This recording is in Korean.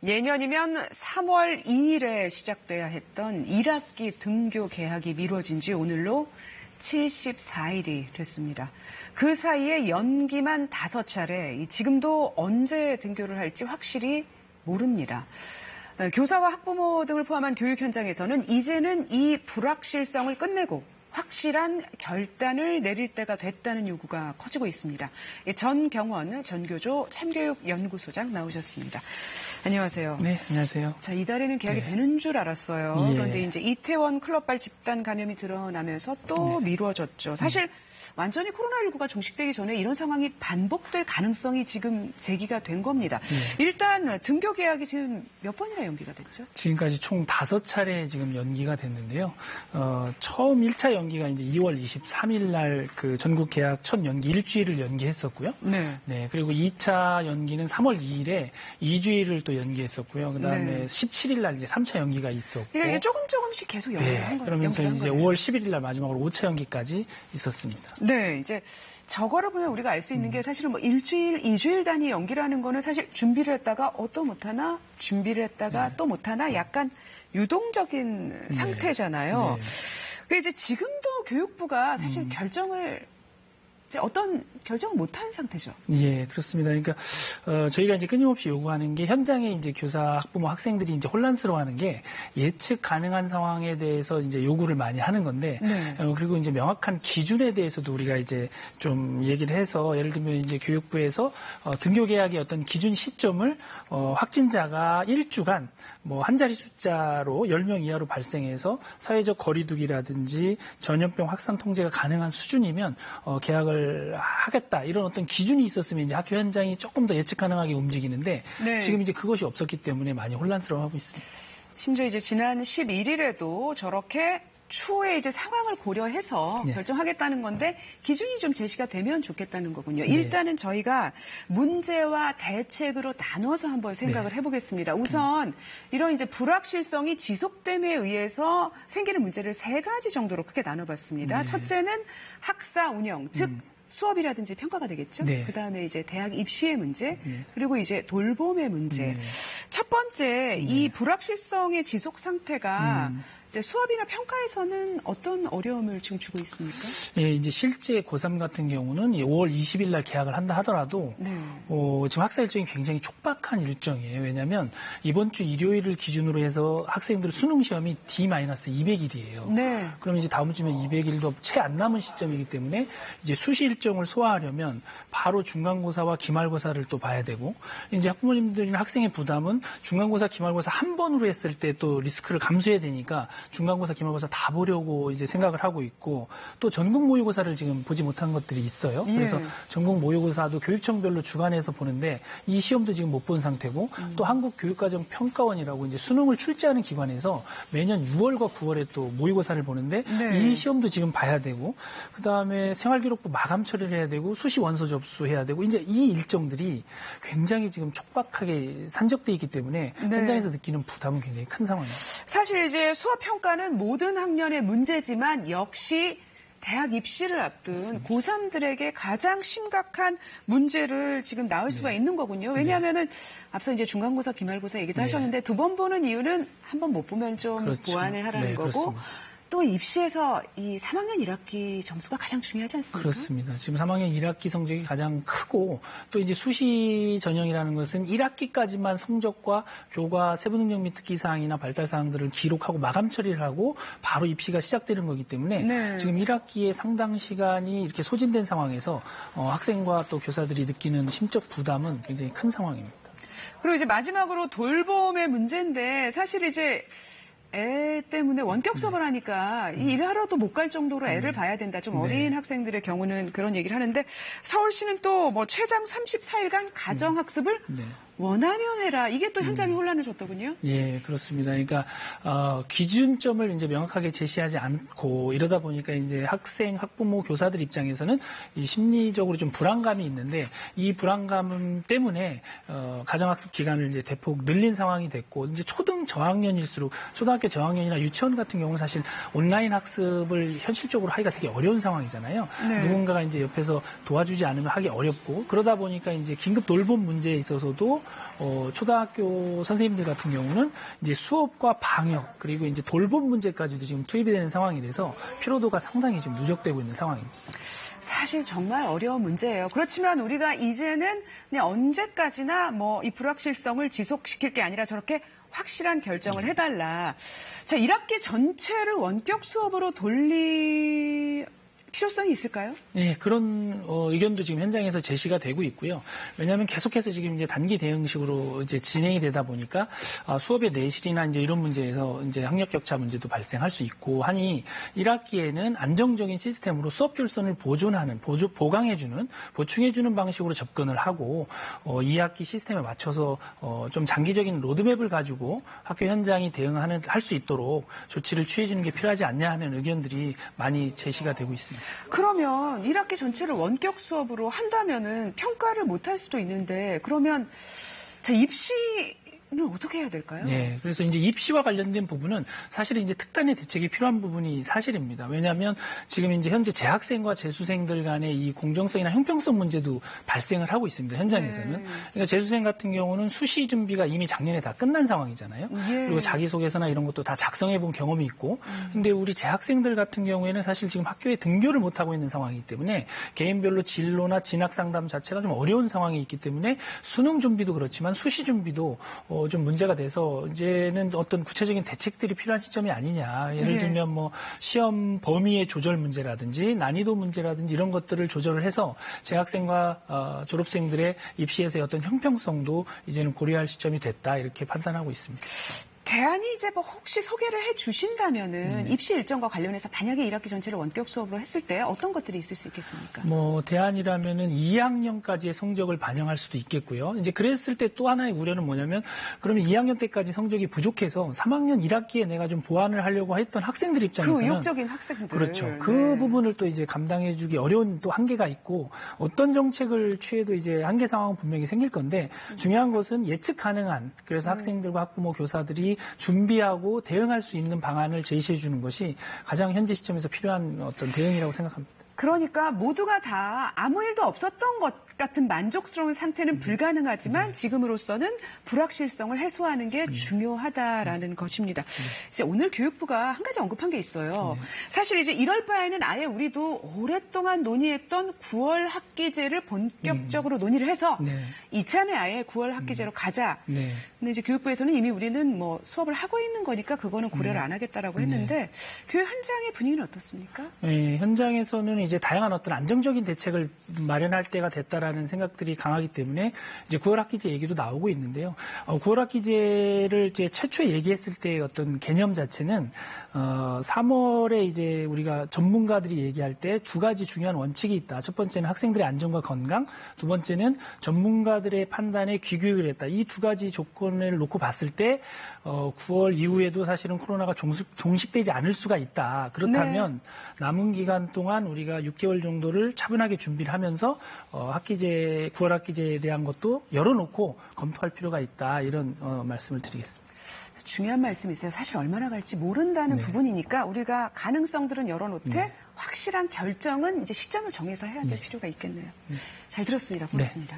예년이면 3월 2일에 시작돼야 했던 1학기 등교 개학이 미뤄진 지 오늘로 74일이 됐습니다. 그 사이에 연기만 5차례, 지금도 언제 등교를 할지 확실히 모릅니다. 교사와 학부모 등을 포함한 교육 현장에서는 이제는 이 불확실성을 끝내고 확실한 결단을 내릴 때가 됐다는 요구가 커지고 있습니다. 전경원 전교조 참교육연구소장 나오셨습니다. 안녕하세요. 네, 안녕하세요. 자, 이달에는 개학이 되는 줄 알았어요. 예. 그런데 이제 이태원 클럽발 집단 감염이 드러나면서 또 미뤄졌죠. 사실 완전히 코로나19가 종식되기 전에 이런 상황이 반복될 가능성이 지금 제기가 된 겁니다. 일단 등교 개학이 지금 몇 번이나 연기가 됐죠? 지금까지 총 5차례 지금 연기가 됐는데요. 처음 1차 연기가 이제 2월 23일 날 그 전국 개학 첫 연기 일주일을 연기했었고요. 네. 네. 그리고 2차 연기는 3월 2일에 2주일을 또 연기했었고요. 그다음에 네. 17일 날 이제 3차 연기가 있었고. 그러니까 이게 조금씩 계속 연기를 한 거예요. 그러면서 이제 5월 11일 날 마지막으로 5차 연기까지 있었습니다. 네, 이제 저거를 보면 우리가 알 수 있는 게 사실은 뭐 일주일, 2주일 단위 연기라는 거는 사실 준비를 했다가 또 못하나, 준비를 했다가 또 못하나 약간 유동적인 상태잖아요. 그 이제 지금도 교육부가 사실 결정을 이제 어떤 결정을 못한 상태죠. 예, 그렇습니다. 그러니까 저희가 이제 끊임없이 요구하는 게 현장에 이제 교사, 학부모, 학생들이 이제 혼란스러워하는 게 예측 가능한 상황에 대해서 이제 요구를 많이 하는 건데, 그리고 이제 명확한 기준에 대해서도 우리가 이제 좀 얘기를 해서 예를 들면 이제 교육부에서 등교 개학의 어떤 기준 시점을 확진자가 1주간 뭐 한 자리 숫자로 10명 이하로 발생해서 사회적 거리두기라든지 전염병 확산 통제가 가능한 수준이면 개학을 하겠다 이런 어떤 기준이 있었으면 이제 학교 현장이 조금 더 예측 가능하게 움직이는데 지금 이제 그것이 없었기 때문에 많이 혼란스러워하고 있습니다. 심지어 이제 지난 11일에도 저렇게 추후에 이제 상황을 고려해서 결정하겠다는 건데 기준이 좀 제시가 되면 좋겠다는 거군요. 일단은 저희가 문제와 대책으로 나눠서 한번 생각을 해보겠습니다. 우선 이런 이제 불확실성이 지속됨에 의해서 생기는 문제를 3가지 정도로 크게 나눠봤습니다. 첫째는 학사 운영, 즉 수업이라든지 평가가 되겠죠. 그다음에 이제 대학 입시의 문제, 그리고 이제 돌봄의 문제. 첫 번째, 이 불확실성의 지속 상태가 이제 수업이나 평가에서는 어떤 어려움을 지금 주고 있습니까? 예, 이제 실제 고3 같은 경우는 5월 20일 날 개학을 한다 하더라도 지금 학사 일정이 굉장히 촉박한 일정이에요. 왜냐하면 이번 주 일요일을 기준으로 해서 학생들 수능 시험이 D-200일이에요. 그럼 이제 다음 주면 200일도 채 안 남은 시점이기 때문에 이제 수시 일정을 소화하려면 바로 중간고사와 기말고사를 또 봐야 되고 이제 학부모님들이나 학생의 부담은 중간고사, 기말고사 한 번으로 했을 때 또 리스크를 감수해야 되니까 중간고사, 기말고사 다 보려고 이제 생각을 하고 있고 또 전국 모의고사를 지금 보지 못한 것들이 있어요. 그래서 전국 모의고사도 교육청별로 주관해서 보는데 이 시험도 지금 못 본 상태고 또 한국교육과정평가원이라고 이제 수능을 출제하는 기관에서 매년 6월과 9월에 또 모의고사를 보는데 이 시험도 지금 봐야 되고 그다음에 생활기록부 마감 처리를 해야 되고 수시 원서 접수해야 되고 이제 이 일정들이 굉장히 지금 촉박하게 산적돼 있기 때문에 현장에서 느끼는 부담은 굉장히 큰 상황입니다. 사실 이제 수업 평가는 모든 학년의 문제지만 역시 대학 입시를 앞둔 고3들에게 가장 심각한 문제를 지금 낳을 수가 있는 거군요. 왜냐하면은 앞서 이제 중간고사, 기말고사 얘기도 하셨는데 2번 보는 이유는 한 번 못 보면 좀 보완을 하라는 거고 그렇습니다. 또 입시에서 이 3학년 1학기 점수가 가장 중요하지 않습니까? 그렇습니다. 지금 3학년 1학기 성적이 가장 크고 또 이제 수시 전형이라는 것은 1학기까지만 성적과 교과 세부 능력 및 특기 사항이나 발달 사항들을 기록하고 마감 처리를 하고 바로 입시가 시작되는 거기 때문에 지금 1학기의 상당 시간이 이렇게 소진된 상황에서 학생과 또 교사들이 느끼는 심적 부담은 굉장히 큰 상황입니다. 그리고 이제 마지막으로 돌봄의 문제인데 사실 이제 애 때문에 원격 수업을 하니까 이 일하러도 못 갈 정도로 애를 봐야 된다. 좀 어린 학생들의 경우는 그런 얘기를 하는데 서울시는 또 뭐 최장 34일간 가정학습을 원하면 해라. 이게 또 현장에 혼란을 줬더군요. 예, 그렇습니다. 그러니까 기준점을 이제 명확하게 제시하지 않고 이러다 보니까 이제 학생, 학부모, 교사들 입장에서는 이 심리적으로 좀 불안감이 있는데 이 불안감 때문에 가정학습 기간을 이제 대폭 늘린 상황이 됐고 이제 초등 저학년일수록 초등학교 저학년이나 유치원 같은 경우는 사실 온라인 학습을 현실적으로 하기가 되게 어려운 상황이잖아요. 누군가가 이제 옆에서 도와주지 않으면 하기 어렵고 그러다 보니까 이제 긴급 돌봄 문제에 있어서도 초등학교 선생님들 같은 경우는 이제 수업과 방역 그리고 이제 돌봄 문제까지도 지금 투입이 되는 상황이 돼서 피로도가 상당히 지금 누적되고 있는 상황입니다. 사실 정말 어려운 문제예요. 그렇지만 우리가 이제는 그냥 언제까지나 뭐 이 불확실성을 지속시킬 게 아니라 저렇게 확실한 결정을 해달라. 자, 1학기 전체를 원격 수업으로 돌릴 필요성이 있을까요? 네, 그런 의견도 지금 현장에서 제시가 되고 있고요. 왜냐하면 계속해서 지금 이제 단기 대응식으로 이제 진행이 되다 보니까 수업의 내실이나 이제 이런 문제에서 이제 학력 격차 문제도 발생할 수 있고 하니 1학기에는 안정적인 시스템으로 수업 결선을 보존하는, 보강해주는, 보충해주는 방식으로 접근을 하고 2학기 시스템에 맞춰서 좀 장기적인 로드맵을 가지고 학교 현장이 할 수 있도록 조치를 취해주는 게 필요하지 않냐 하는 의견들이 많이 제시가 되고 있습니다. 그러면 1학기 전체를 원격 수업으로 한다면은 평가를 못할 수도 있는데 그러면 자, 입시는 어떻게 해야 될까요? 네, 그래서 이제 입시와 관련된 부분은 사실 이제 특단의 대책이 필요한 부분이 사실입니다. 왜냐하면 지금 이제 현재 재학생과 재수생들 간의 이 공정성이나 형평성 문제도 발생을 하고 있습니다. 현장에서는. 네. 그러니까 재수생 같은 경우는 수시 준비가 이미 작년에 다 끝난 상황이잖아요. 예. 그리고 자기소개서나 이런 것도 다 작성해 본 경험이 있고. 근데 우리 재학생들 같은 경우에는 사실 지금 학교에 등교를 못 하고 있는 상황이기 때문에 개인별로 진로나 진학 상담 자체가 좀 어려운 상황이 있기 때문에 수능 준비도 그렇지만 수시 준비도 좀 문제가 돼서 이제는 어떤 구체적인 대책들이 필요한 시점이 아니냐. 예를 들면 뭐 시험 범위의 조절 문제라든지 난이도 문제라든지 이런 것들을 조절을 해서 재학생과 졸업생들의 입시에서의 어떤 형평성도 이제는 고려할 시점이 됐다. 이렇게 판단하고 있습니다. 대안이 이제 뭐 혹시 소개를 해 주신다면은 입시 일정과 관련해서 만약에 1학기 전체를 원격 수업으로 했을 때 어떤 것들이 있을 수 있겠습니까? 뭐 대안이라면은 2학년까지의 성적을 반영할 수도 있겠고요. 이제 그랬을 때 또 하나의 우려는 뭐냐면 그러면 2학년 때까지 성적이 부족해서 3학년 1학기에 내가 좀 보완을 하려고 했던 학생들 입장에서는 그 의욕적인 학생들. 그렇죠. 그 부분을 또 이제 감당해주기 어려운 또 한계가 있고 어떤 정책을 취해도 이제 한계 상황은 분명히 생길 건데 중요한 것은 예측 가능한 그래서 학생들과 학부모 교사들이 준비하고 대응할 수 있는 방안을 제시해 주는 것이 가장 현재 시점에서 필요한 어떤 대응이라고 생각합니다. 그러니까 모두가 다 아무 일도 없었던 것 같은 만족스러운 상태는 불가능하지만 지금으로서는 불확실성을 해소하는 게 중요하다라는 것입니다. 이제 오늘 교육부가 한 가지 언급한 게 있어요. 사실 이제 이럴 바에는 아예 우리도 오랫동안 논의했던 9월 학기제를 본격적으로 논의를 해서 이참에 아예 9월 학기제로 가자. 근데 이제 교육부에서는 이미 우리는 뭐 수업을 하고 있는 거니까 그거는 고려를 안 하겠다라고 했는데 교육 현장의 분위기는 어떻습니까? 네, 현장에서는 이제 다양한 어떤 안정적인 대책을 마련할 때가 됐다라는 생각들이 강하기 때문에 이제 9월 학기제 얘기도 나오고 있는데요. 9월 학기제를 이제 최초에 얘기했을 때 어떤 개념 자체는 3월에 이제 우리가 전문가들이 얘기할 때 두 가지 중요한 원칙이 있다. 첫 번째는 학생들의 안전과 건강, 두 번째는 전문가들의 판단에 귀교육을 했다. 이 두 가지 조건을 놓고 봤을 때 9월 이후에도 사실은 코로나가 종식되지 않을 수가 있다. 그렇다면 남은 기간 동안 우리가 6개월 정도를 차분하게 준비를 하면서 9월 학기제에 대한 것도 열어놓고 검토할 필요가 있다. 이런 말씀을 드리겠습니다. 중요한 말씀이세요. 사실 얼마나 갈지 모른다는 부분이니까 우리가 가능성들은 열어놓되 확실한 결정은 이제 시점을 정해서 해야 될 필요가 있겠네요. 잘 들었습니다. 고맙습니다.